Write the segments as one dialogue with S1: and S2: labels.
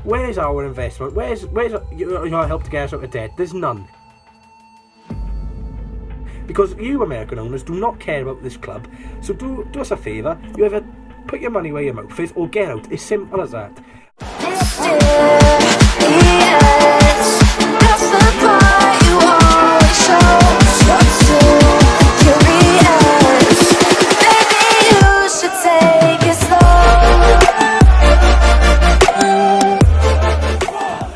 S1: Where's our investment? Where's your help to get us out of debt? There's none. Because you American owners do not care about this club, so do us a favour. You either put your money where your mouth is or get out. It's simple as that.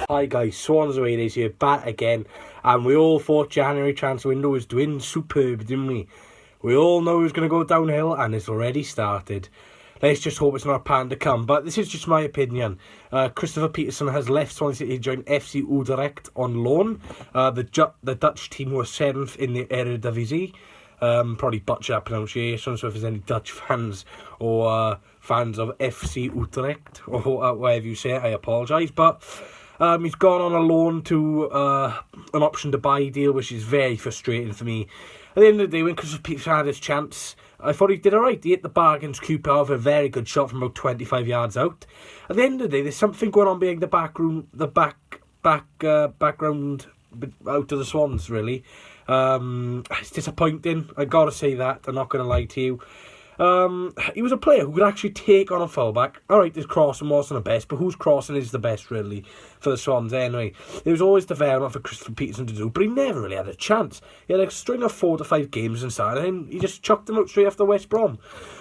S1: Hi guys, SwansAwayDays here, back again, and we all thought January transfer window was doing superb, didn't we? We all know it was going to go downhill, and it's already started. Let's just hope it's not a pattern to come, but this is just my opinion. Kristoffer Peterson has left Swansea City to join FC Utrecht on loan. The Dutch team were 7th in the Eredivisie. Probably butcher that pronunciation, so if there's any Dutch fans or fans of FC Utrecht, or whatever you say it, I apologise, but he's gone on a loan to an option to buy deal, which is very frustrating for me. At the end of the day, when Kristoffer Peterson had his chance, I thought he did alright. He hit the bargains keeper of a very good shot from about 25 yards out. At the end of the day, there's something going on behind the background out of the Swans, really. It's disappointing, I gotta say that, I'm not gonna lie to you. He was a player who could actually take on a fullback. Alright, his crossing wasn't the best, but whose crossing is the best, really, for the Swans anyway? There was always development for Kristoffer Peterson to do, but he never really had a chance. He had a string of 4 to 5 games inside, and then he just chucked them out straight after West Brom.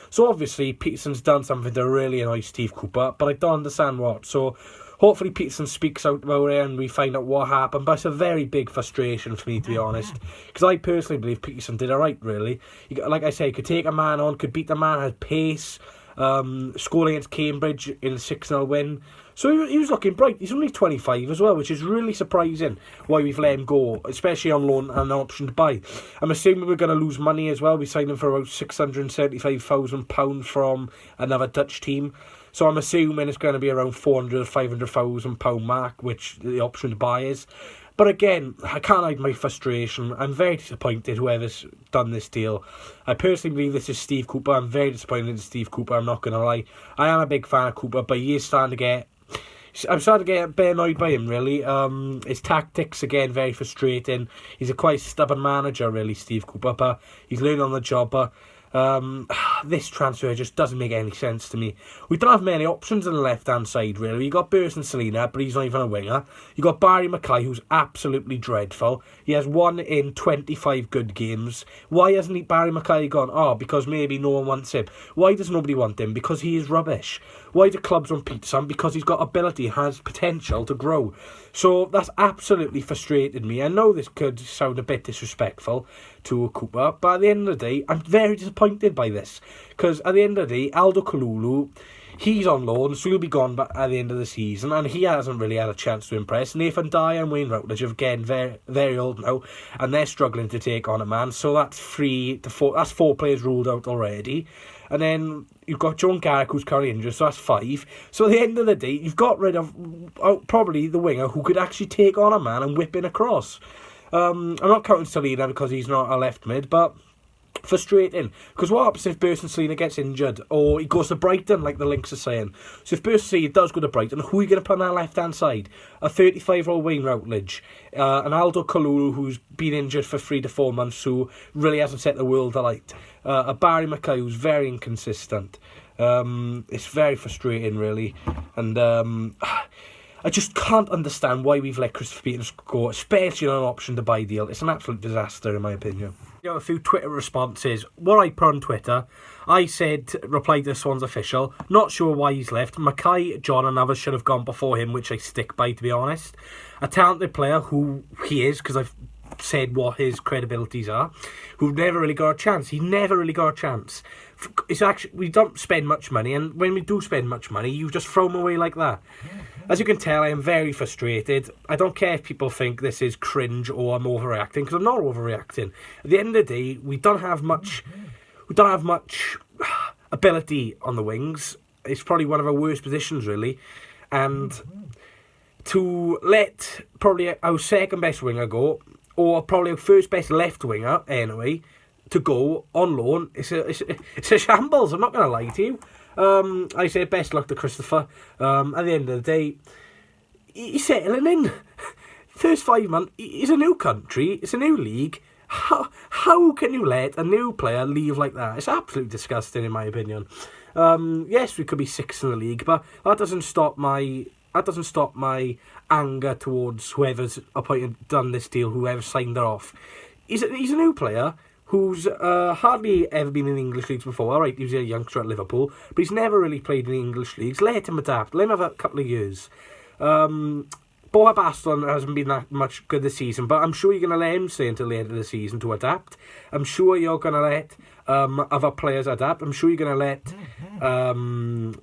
S1: So obviously, Peterson's done something to really annoy Steve Cooper, but I don't understand what. So hopefully Peterson speaks out about it and we find out what happened. But it's a very big frustration for me, to be honest, because I personally believe Peterson did alright, really. Like I say, he could take a man on, could beat the man, had pace, scored against Cambridge in a 6-0 win. So he was looking bright. He's only 25 as well, which is really surprising why we've let him go, especially on loan and an option to buy. I'm assuming we're going to lose money as well. We signed him for about £675,000 from another Dutch team. So I'm assuming it's going to be around £400,000 or £500,000 mark, which the option to buy is. But again, I can't hide my frustration. I'm very disappointed whoever's done this deal. I personally believe this is Steve Cooper. I'm very disappointed in Steve Cooper, I'm not going to lie. I am a big fan of Cooper, but he is starting to get... I'm starting to get a bit annoyed by him, really. His tactics, again, very frustrating. He's a quite stubborn manager, really, Steve Cooper, but he's learning on the job. But this transfer just doesn't make any sense to me. We don't have many options on the left-hand side, really. You got Burson Selina, but he's not even a winger. You got Barry Mackay, who's absolutely dreadful. He has 1 in 25 good games. Why hasn't Barry Mackay gone? Oh, because maybe no one wants him. Why does nobody want him? Because he is rubbish. Why do clubs want Peterson? Because he's got ability, has potential to grow. So that's absolutely frustrated me. I know this could sound a bit disrespectful to Cooper, but at the end of the day, I'm very disappointed by this. Because at the end of the day, Aldo Kalulu, he's on loan, so he'll be gone at the end of the season, and he hasn't really had a chance to impress. Nathan Dyer and Wayne Routledge are again very, very old now, and they're struggling to take on a man. So that's 4 players ruled out already. And then you've got John Garrick, who's currently injured, so that's 5. So at the end of the day, you've got rid of probably the winger who could actually take on a man and whip in across. I'm not counting Selina because he's not a left mid, but frustrating. Because what happens if Burson Selina gets injured or he goes to Brighton, like the links are saying? So if Burson Selina does go to Brighton, who are you going to put on that left-hand side? A 35-year-old Wayne Routledge, an Aldo Kalulu who's been injured for 3 to 4 months, who really hasn't set the world alight, a Barry Mackay who's very inconsistent. It's very frustrating, really, and I just can't understand why we've let Kristoffer Peterson go, especially on an option to buy deal. It's an absolute disaster, in my opinion. You know, a few Twitter responses. What I put on Twitter, I said, replied to the Swans official, not sure why he's left. Mackay, John and others should have gone before him, which I stick by, to be honest. A talented player, who he is, because I've said what his credibilities are, who never really got a chance. He never really got a chance. It's actually, we don't spend much money, and when we do spend much money, you just throw them away like that. As you can tell, I am very frustrated. I don't care if people think this is cringe or I'm overreacting, because I'm not overreacting. At the end of the day, we don't have much ability on the wings. It's probably one of our worst positions, really. And to let probably our second best winger go, or probably our first best left winger anyway, to go on loan, it's a shambles. I'm not going to lie to you. I say best luck to Kristoffer. At the end of the day, He's settling in. First 5 months, it's a new country, it's a new league. How can you let a new player leave like that? It's absolutely disgusting, in my opinion. Yes, we could be 6th in the league, but that doesn't stop my anger towards whoever's done this deal, whoever signed her off. He's a new player who's hardly ever been in the English leagues before. All right, he was a youngster at Liverpool, but he's never really played in the English leagues. Let him adapt. Let him have a couple of years. Borja Baston hasn't been that much good this season, but I'm sure you're going to let him stay until the end of the season to adapt. I'm sure you're going to let other players adapt. I'm sure you're going to let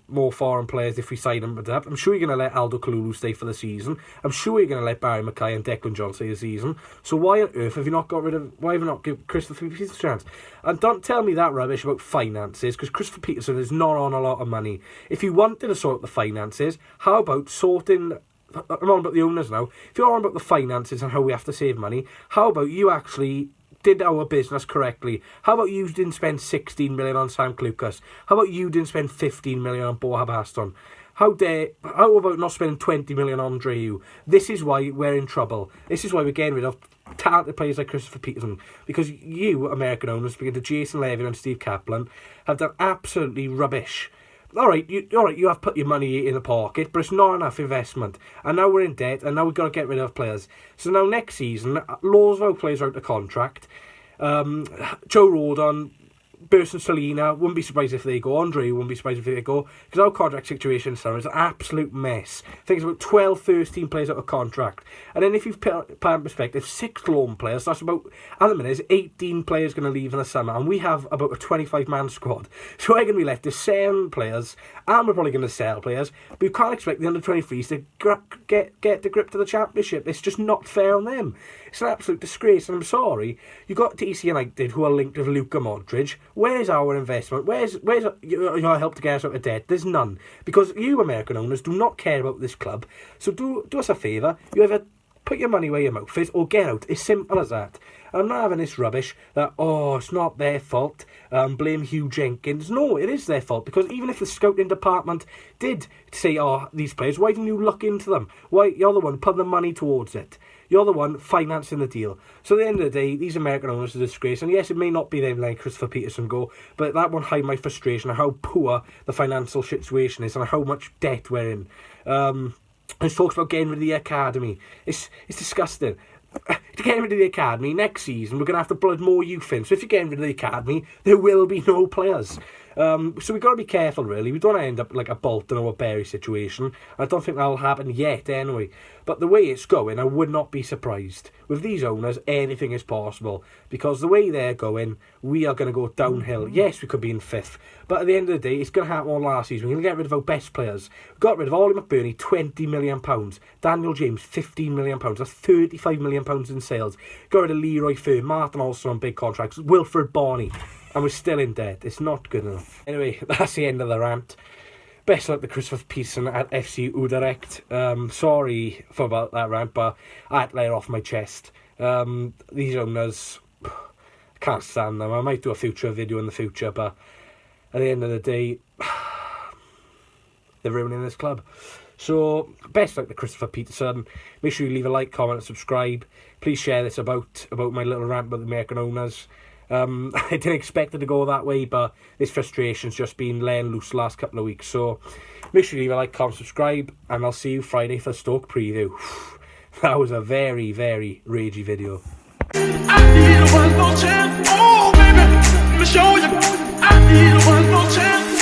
S1: more foreign players, if we sign them, adapt. I'm sure you're going to let Aldo Kalulu stay for the season. I'm sure you're going to let Barry Mackay and Declan John stay the season. So why on earth have you not got rid of... Why have you not given Kristoffer Peterson a chance? And don't tell me that rubbish about finances, because Kristoffer Peterson is not on a lot of money. If you wanted to sort out the finances, how about sorting... I'm on about the owners now. If you're on about the finances and how we have to save money, how about you actually did our business correctly? How about you didn't spend 16 million on Sam Clucas? How about you didn't spend 15 million on Borja Baston? How about not spending 20 million on Andreu? This is why we're in trouble. This is why we're getting rid of talented players like Kristoffer Peterson. Because you, American owners, speaking to Jason Levy and Steve Kaplan, have done absolutely rubbish. All right, you have put your money in the pocket, but it's not enough investment. And now we're in debt, and now we've got to get rid of players. So now next season, loads of our players are out of contract. Joe Rodon, Burson Salina, wouldn't be surprised if they go. Andre wouldn't be surprised if they go. Because our contract situation is an absolute mess. I think it's about 12, 13 players out of contract. And then if you put in perspective, 6 loan players, that's about, at the minute, 18 players going to leave in the summer. And we have about a 25-man squad. So we're going to be left with 7 players. And we're probably going to sell players. But you can't expect the under-23s to get the grip to the championship. It's just not fair on them. It's an absolute disgrace, and I'm sorry. You got DC United, who are linked with Luka Modric. Where's our investment? Where's your help to get us out of debt? There's none. Because you American owners do not care about this club. So do us a favour. You either put your money where your mouth is or get out. It's simple as that. I'm not having this rubbish that, it's not their fault, blame Hugh Jenkins. No, it is their fault, because even if the scouting department did say, these players, why didn't you look into them? Why, you're the one putting the money towards it. You're the one financing the deal. So at the end of the day, these American owners are a disgrace. And yes, it may not be them letting Kristoffer Peterson go, but that won't hide my frustration on how poor the financial situation is and how much debt we're in. There's talks about getting rid of the academy. It's disgusting. To get rid of the academy, next season we're going to have to blood more youth in. So if you're getting rid of the academy, there will be no players. So we've got to be careful, really. We don't want to end up like a Bolton or a Bury situation. I don't think that'll happen yet, anyway. But the way it's going, I would not be surprised. With these owners, anything is possible. Because the way they're going, we are going to go downhill. Yes, we could be in 5th. But at the end of the day, it's going to happen on last season. We're going to get rid of our best players. We got rid of Ollie McBurney, £20 million. Daniel James, £15 million. That's £35 million in sales. Got rid of Leroy Fer, Martin Olsen on big contracts, Wilfred Barney. And we're still in debt. It's not good enough. Anyway, that's the end of the rant. Best luck to Kristoffer Peterson at FC Utrecht. Sorry for about that rant, but I had to lay it off my chest. These owners, I can't stand them. I might do a future video in the future, but at the end of the day, they're ruining this club. So, best luck to Kristoffer Peterson. Make sure you leave a like, comment, and subscribe. Please share this about my little rant about the American owners. I didn't expect it to go that way, but this frustration's just been laying loose the last couple of weeks. So make sure you leave a like, comment, subscribe, and I'll see you Friday for Stoke preview. That was a very, very ragey video.
S2: I need one more chance, oh baby, let me show you. I need one more chance,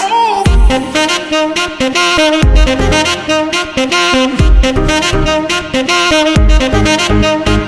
S2: oh.